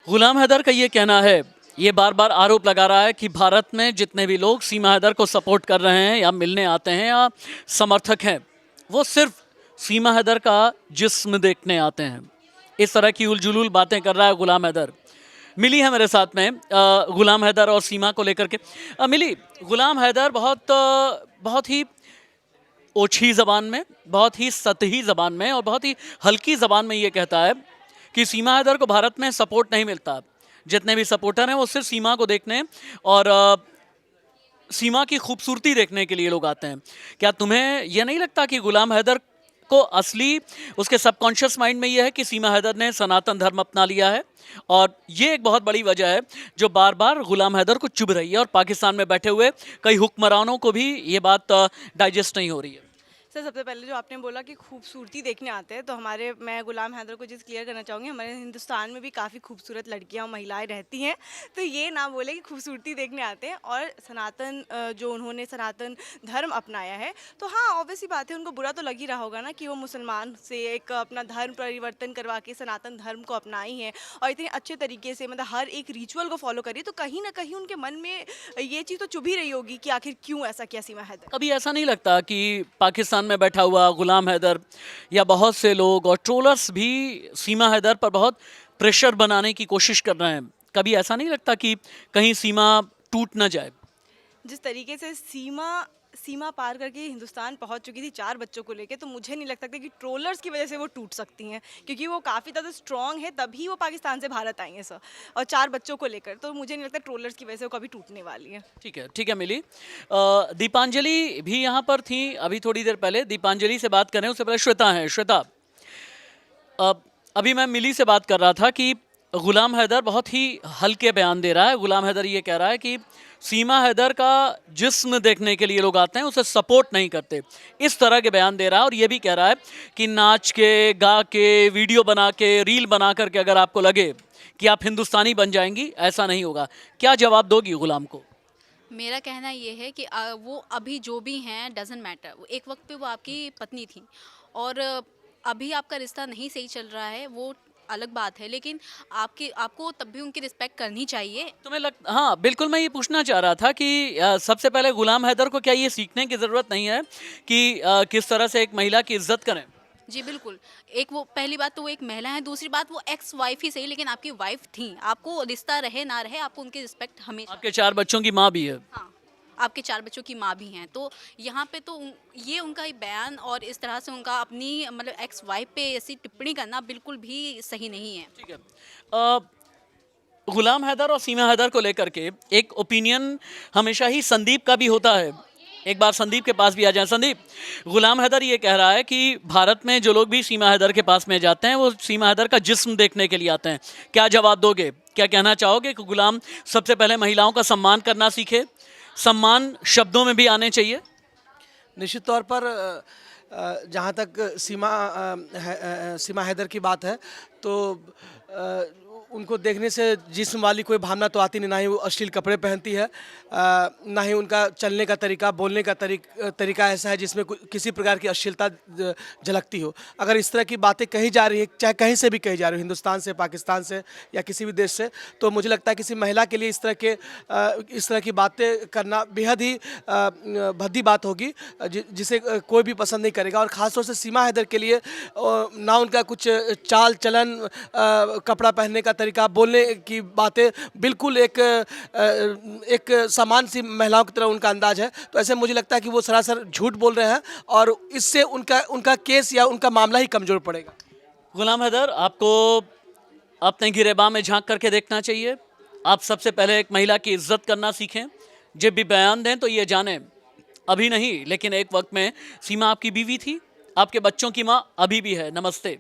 गुलाम हैदर का ये कहना है, ये बार बार आरोप लगा रहा है कि भारत में जितने भी लोग सीमा हैदर को सपोर्ट कर रहे हैं या मिलने आते हैं या समर्थक हैं, वो सिर्फ सीमा हैदर का जिस्म देखने आते हैं। इस तरह की उलझुलूल बातें कर रहा है गुलाम हैदर। मिली है मेरे साथ में गुलाम हैदर और सीमा को लेकर के। मिली, गुलाम हैदर बहुत ही ओछी ज़बान में, बहुत ही सतही ज़बान में और बहुत ही हल्की ज़बान में ये कहता है कि सीमा हैदर को भारत में सपोर्ट नहीं मिलता। जितने भी सपोर्टर हैं वो सिर्फ सीमा को देखने और सीमा की खूबसूरती देखने के लिए लोग आते हैं। क्या तुम्हें यह नहीं लगता कि गुलाम हैदर को असली उसके सबकॉन्शियस माइंड में यह है कि सीमा हैदर ने सनातन धर्म अपना लिया है, और ये एक बहुत बड़ी वजह है जो बार बार गुलाम हैदर को चुभ रही है, और पाकिस्तान में बैठे हुए कई हुक्मरानों को भी ये बात डाइजेस्ट नहीं हो रही है? सर, सबसे पहले जो आपने बोला कि खूबसूरती देखने आते हैं, तो मैं गुलाम हैदर को चीज़ क्लियर करना चाहूँगी, हमारे हिंदुस्तान में भी काफ़ी खूबसूरत लड़कियाँ और महिलाएं रहती हैं। तो ये ना बोले कि खूबसूरती देखने आते हैं। और जो उन्होंने सनातन धर्म अपनाया है, तो हाँ, ऑब्वियसली बात है, उनको बुरा तो लग ही रहा होगा ना कि वो मुसलमान से एक अपना धर्म परिवर्तन करवा के सनातन धर्म को अपनाई है और इतने अच्छे तरीके से मतलब हर एक रिचुअल को फॉलो करी। तो कहीं ना कहीं उनके मन में ये चीज़ तो चुभ ही रही होगी कि आखिर क्यों ऐसा किया सीमा हैदर। कभी ऐसा नहीं लगता कि पाकिस्तान में बैठा हुआ गुलाम हैदर या बहुत से लोग और ट्रोलर्स भी सीमा हैदर पर बहुत प्रेशर बनाने की कोशिश कर रहे हैं? कभी ऐसा नहीं लगता कि कहीं सीमा टूट ना जाए? जिस तरीके से सीमा सीमा पार करके हिंदुस्तान पहुंच चुकी थी 4 बच्चों को लेके, तो मुझे नहीं लगता कि ट्रोलर्स की वजह से वो टूट सकती हैं, क्योंकि वो काफ़ी ज़्यादा स्ट्रांग है, तभी वो पाकिस्तान से भारत आई हैं सर, और 4 बच्चों को लेकर। तो मुझे नहीं लगता ट्रोलर्स की वजह से वो कभी टूटने वाली है। ठीक है मिली। दीपांजलि भी यहाँ पर थी अभी थोड़ी देर पहले। दीपांजलि से बात करें उससे पहले श्वेता है। श्वेता, अभी मैं मिली से बात कर रहा था कि गुलाम हैदर बहुत ही हल्के बयान दे रहा है। गुलाम हैदर ये कह रहा है कि सीमा हैदर का जिस्म देखने के लिए लोग आते हैं, उसे सपोर्ट नहीं करते। इस तरह के बयान दे रहा है, और ये भी कह रहा है कि नाच के, गा के, वीडियो बना के, रील बना करके अगर आपको लगे कि आप हिंदुस्तानी बन जाएंगी, ऐसा नहीं होगा। क्या जवाब दोगी गुलाम को? मेरा कहना ये है कि वो अभी जो भी हैं डजेंट मैटर। एक वक्त पे वो आपकी पत्नी थी, और अभी आपका रिश्ता नहीं सही चल रहा है, वो अलग बात है, लेकिन आपको तब भी उनकी रिस्पेक्ट करनी चाहिए। हाँ बिल्कुल, मैं ये पूछना चाह रहा था कि सबसे पहले गुलाम हैदर को क्या ये सीखने की ज़रूरत नहीं है कि किस तरह से एक महिला की इज्जत करें? जी बिल्कुल। एक वो पहली बात तो वो एक महिला है, दूसरी बात वो एक्स वाइफ ही सही, लेकिन आपकी वाइफ थी। आपको रिश्ता रहे ना रहे, आपको उनकी रिस्पेक्ट हमेशा। आपके 4 बच्चों की माँ भी है। हाँ, आपके 4 बच्चों की माँ भी हैं, तो यहाँ पे तो ये उनका ही बयान और इस तरह से उनका अपनी मतलब एक्स वाइफ पे ऐसी टिप्पणी करना बिल्कुल भी सही नहीं है। ठीक है। गुलाम हैदर और सीमा हैदर को लेकर के एक ओपिनियन हमेशा ही संदीप का भी होता है। एक बार संदीप के पास भी आ जाए। संदीप, गुलाम हैदर ये कह रहा है कि भारत में जो लोग भी सीमा हैदर के पास में जाते हैं वो सीमा हैदर का जिस्म देखने के लिए आते हैं। क्या जवाब दोगे? क्या कहना चाहोगे कि गुलाम सबसे पहले महिलाओं का सम्मान करना सीखे? सम्मान शब्दों में भी आने चाहिए? निश्चित तौर पर जहाँ तक सीमा हैदर की बात है, तो उनको देखने से जिस्म वाली कोई भावना तो आती नहीं, ना ही वो अश्लील कपड़े पहनती है, ना ही उनका चलने का तरीका, बोलने का तरीका ऐसा है जिसमें किसी प्रकार की अश्लीलता झलकती हो। अगर इस तरह की बातें कही जा रही है, चाहे कहीं से भी कही जा रही हो, हिंदुस्तान से, पाकिस्तान से या किसी भी देश से, तो मुझे लगता है किसी महिला के लिए इस तरह की बातें करना बेहद ही भद्दी बात होगी, जिसे कोई भी पसंद नहीं करेगा। और ख़ासतौर से सीमा हैदर के लिए ना उनका कुछ चाल चलन, कपड़ा पहनने का तरीका, बोलने की बातें बिल्कुल एक समान सी महिलाओं की तरह उनका अंदाज है। तो ऐसे मुझे लगता है कि वो सरासर झूठ बोल रहे हैं, और इससे उनका केस या उनका मामला ही कमज़ोर पड़ेगा। गुलाम हैदर, आपको अपने गिरेबान में झांक करके देखना चाहिए। आप सबसे पहले एक महिला की इज्जत करना सीखें। जब भी बयान दें तो ये जानें, अभी नहीं लेकिन एक वक्त में सीमा आपकी बीवी थी, आपके बच्चों की माँ अभी भी है। नमस्ते।